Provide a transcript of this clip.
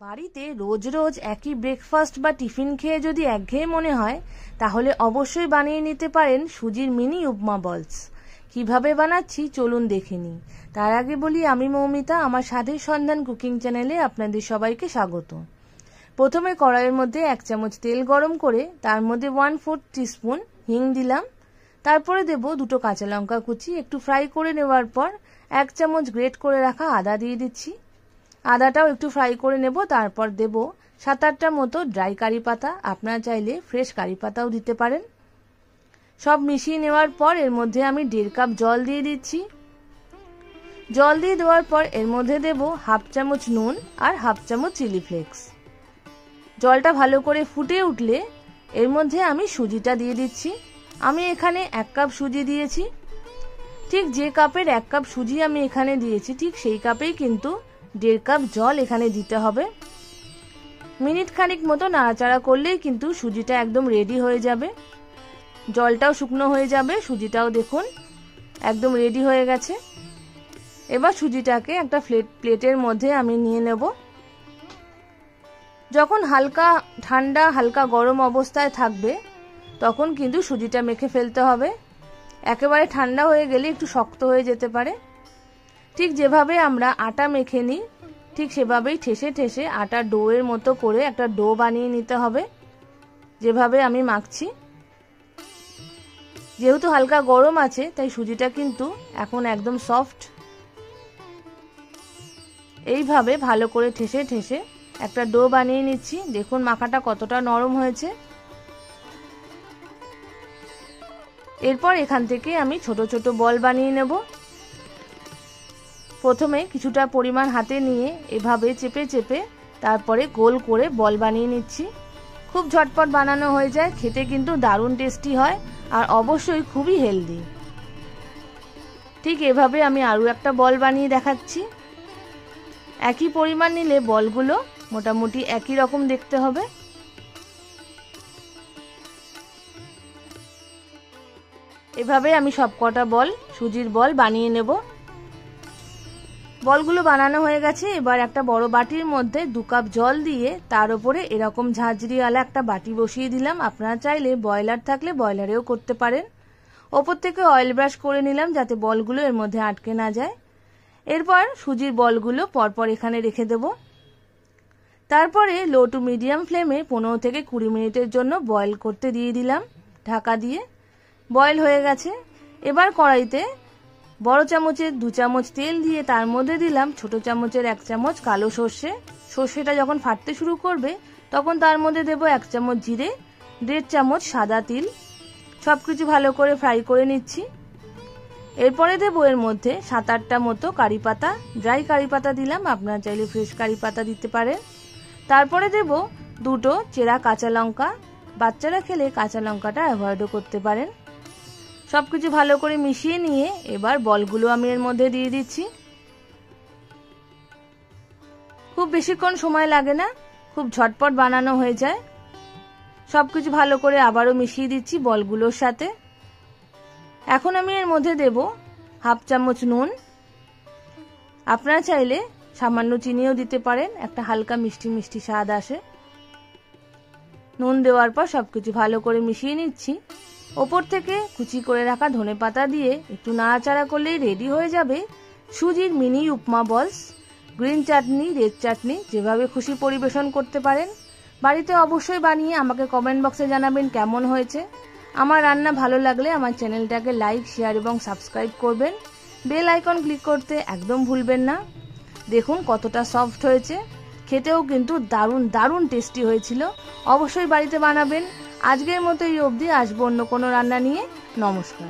বাড়িতে রোজ রোজ একই ব্রেকফাস্ট বা টিফিন খেয়ে যদি একঘেয়ে মনে হয় তাহলে অবশ্যই বানিয়ে নিতে পারেন সুজির মিনি উপমা বলস। কিভাবে বানাচ্ছি চলুন দেখে নিই। তার আগে বলি, আমি মৌমিতা, আমার স্বাদের সন্ধান কুকিং চ্যানেলে আপনাদের সবাইকে স্বাগত। প্রথমে কড়াইয়ের মধ্যে 1 চামচ তেল গরম করে তার মধ্যে 1/4 টিস্পুন হিং দিলাম। তারপরে দেব 2টো কাঁচা লঙ্কা কুচি। একটু ফ্রাই করে নেওয়ার পর 1 চামচ গ্রেট করে রাখা আদা দিয়ে দিচ্ছি। আদাটাও একটু ফ্রাই করে নেব। তারপর দেব 7-8টা মতো ড্রাই কারি পাতা। আপনারা চাইলে ফ্রেশ কারি পাতাও দিতে পারেন। সব মিশিয়ে নেওয়ার পর এর মধ্যে আমি 1.5 কাপ জল দিয়ে দিচ্ছি। জল দিয়ে দেওয়ার পর এর মধ্যে দেব 1/2 চামচ নুন আর 1/2 চামচ চিলি ফ্লেক্স। জলটা ভালো করে ফুটে উঠলে এর মধ্যে আমি সুজিটা দিয়ে দিচ্ছি। আমি এখানে 1 কাপ সুজি দিয়েছি। ঠিক যে কাপের 1 কাপ সুজি আমি এখানে দিয়েছি ঠিক সেই কাপেই কিন্তু 1.5 কাপ জল এখানে দিতে হবে। মিনিট খানিক মতো নাড়াচাড়া করলেই কিন্তু সুজিটা একদম রেডি হয়ে যাবে। জলটাও শুকনো হয়ে যাবে, সুজিটাও দেখুন একদম রেডি হয়ে গেছে। এবার সুজিটাকে একটা প্লেটের মধ্যে আমি নিয়ে নেব। যখন হালকা ঠান্ডা হালকা গরম অবস্থায় থাকবে তখন কিন্তু সুজিটা মেখে ফেলতে হবে। একেবারে ঠান্ডা হয়ে গেলে একটু শক্ত হয়ে যেতে পারে। ঠিক যেভাবে আমরা আটা মেখে নিই ঠিক সেভাবেই ঠেসে ঠেসে আটা ডোয়ের মতো করে একটা ডো বানিয়ে নিতে হবে, যেভাবে আমি মাখছি। যেহেতু হালকা গরম আছে তাই সুজিটা কিন্তু এখন একদম সফট। এইভাবে ভালো করে ঠেসে ঠেসে একটা ডো বানিয়ে নিচ্ছি। দেখুন মাখাটা কতটা নরম হয়েছে। এরপর এখান থেকে আমি ছোট ছোট বল বানিয়ে নেব। প্রথমে কিছুটা পরিমাণ হাতে নিয়ে এভাবে চেপে চেপে তারপরে গোল করে বল বানিয়ে নিচ্ছি। খুব ঝটপট বানানো হয়ে যায়, খেতে কিন্তু দারুণ টেস্টি হয় আর অবশ্যই খুবই হেলদি। ঠিক এভাবে আমি আরও একটা বল বানিয়ে দেখাচ্ছি। একই পরিমাণ নিলে বলগুলো মোটামুটি একই রকম দেখতে হবে। এভাবে আমি সবকটা বল সুজির বল বানিয়ে নেব। বলগুলো বানানো হয়ে গেছে। এবার একটা বড় বাটির মধ্যে 2 কাপ জল দিয়ে তার উপরে এরকম ঝাঁঝরিওয়ালা একটা বাটি বসিয়ে দিলাম। আপনারা চাইলে বয়লার থাকলে বয়লারেও করতে পারেন। ওপর থেকে অয়েল ব্রাশ করে নিলাম যাতে বলগুলো এর মধ্যে আটকে না যায়। এরপর সুজির বলগুলো পরপর এখানে রেখে দেব। তারপরে লো টু মিডিয়াম ফ্লেমে 15 থেকে 20 মিনিটের জন্য বয়েল করতে দিয়ে দিলাম ঢাকা দিয়ে। বয়েল হয়ে গেছে। এবার কড়াইতে বড় চামচের 2 চামচ তেল দিয়ে তার মধ্যে দিলাম ছোট চামচের 1 চামচ কালো সর্ষে। সর্ষেটা যখন ফাটতে শুরু করবে তখন তার মধ্যে দেব 1 চামচ জিরে, 1.5 চামচ সাদা তিল। সবকিছু ভালো করে ফ্রাই করে নিচ্ছি। এরপরে দেব এর মধ্যে 7-8টা মতো কারি পাতা। ড্রাই কারি পাতা দিলাম, আপনারা চাইলে ফ্রেশ কারি পাতা দিতে পারেন। তারপরে দেব 2টো চেরা কাঁচা লঙ্কা। বাচ্চারা খেলে কাঁচা লঙ্কাটা অ্যাভয়েডও করতে পারেন। সবকিছু ভালো করে মিশিয়ে নিয়ে এবার বলগুলো আমি এর মধ্যে দিয়ে দিচ্ছি। খুব বেশিক্ষণ সময় লাগে না, খুব ঝটপট বানানো হয়ে যায়। সবকিছু ভালো করে আবারও মিশিয়ে দিচ্ছি বলগুলোর সাথে। এখন আমি এর মধ্যে দেব 1/2 চামচ নুন। আপনারা চাইলে সামান্য চিনিও দিতে পারেন, একটা হালকা মিষ্টি মিষ্টি স্বাদ আসে। নুন দেওয়ার পর সবকিছু ভালো করে মিশিয়ে নিচ্ছি। ওপর থেকে কুচি করে রাখা ধনেপাতা দিয়ে একটু নাড়াচাড়া করলেই রেডি হয়ে যাবে সুজির মিনি উপমা বলস। গ্রিন চাটনি, রেড চাটনি, যেভাবে খুশি পরিবেশন করতে পারেন। বাড়িতে অবশ্যই বানিয়ে আমাকে কমেন্ট বক্সে জানাবেন কেমন হয়েছে। আমার রান্না ভালো লাগলে আমার চ্যানেলটাকে লাইক, শেয়ার এবং সাবস্ক্রাইব করবেন। বেল আইকন ক্লিক করতে একদম ভুলবেন না। দেখুন কতটা সফট হয়েছে, খেতেও কিন্তু দারুণ দারুণ টেস্টি হয়েছিল। অবশ্যই বাড়িতে বানাবেন। আজকের মতো এই অবধি, আসবো অন্য কোনো রান্না নিয়ে। নমস্কার।